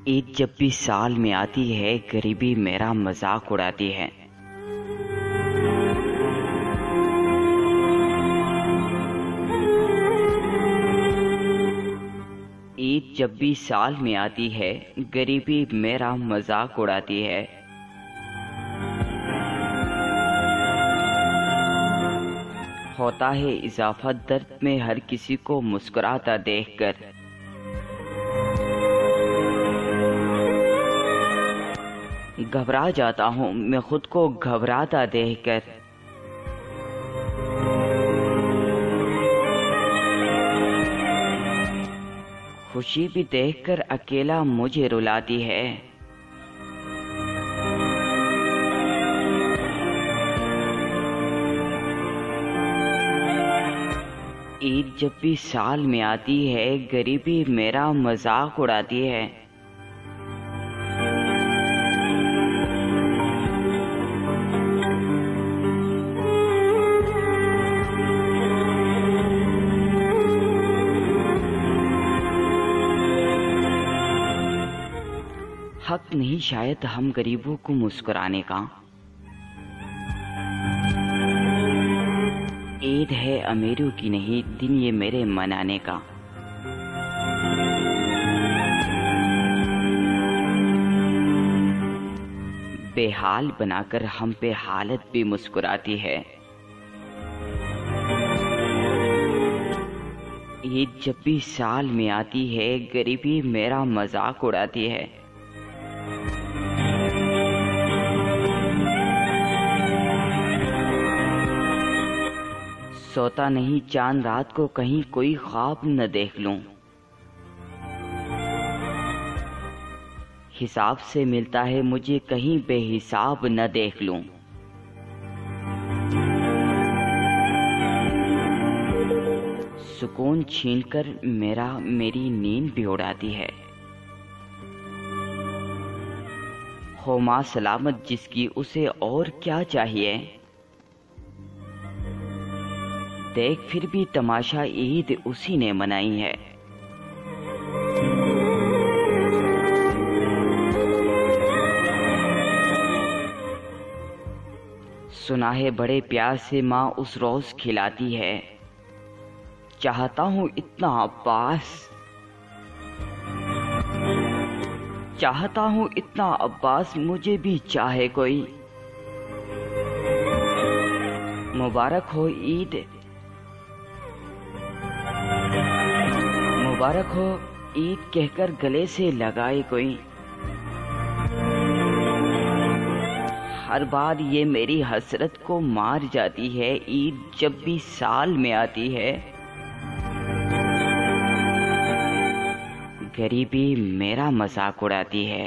ईद जब भी साल में आती है, गरीबी मेरा मजाक उड़ाती है। ईद जब भी साल में आती है, गरीबी मेरा मजाक उड़ाती है। होता है इजाफा दर्द में हर किसी को मुस्कुराता देखकर। घबरा जाता हूँ मैं खुद को घबराता देखकर। खुशी भी देखकर अकेला मुझे रुलाती है। ईद जब भी साल में आती है, गरीबी मेरा मजाक उड़ाती है। हक नहीं शायद हम गरीबों को मुस्कुराने का। ईद है अमीरों की नहीं, दिन ये मेरे मनाने का। बेहाल बनाकर हम पे हालत भी मुस्कुराती है। ईद जब भी साल में आती है, गरीबी मेरा मजाक उड़ाती है। सोता नहीं चांद रात को, कहीं कोई ख्वाब न देख लूं। हिसाब से मिलता है मुझे, कहीं बेहिसाब न देख लूं। सुकून छीनकर मेरी नींद भी उड़ाती है। हो मां सलामत जिसकी, उसे और क्या चाहिए। देख फिर भी तमाशा ईद उसी ने मनाई है। सुना है बड़े प्यार से माँ उस रोज खिलाती है। चाहता हूँ इतना अब्बास, चाहता हूँ इतना अब्बास, मुझे भी चाहे कोई। मुबारक हो ईद, मुबारक हो ईद कहकर गले से लगाए कोई। हर बार ये मेरी हसरत को मार जाती है, ईद जब भी साल में आती है। गरीबी मेरा मजाक उड़ाती है।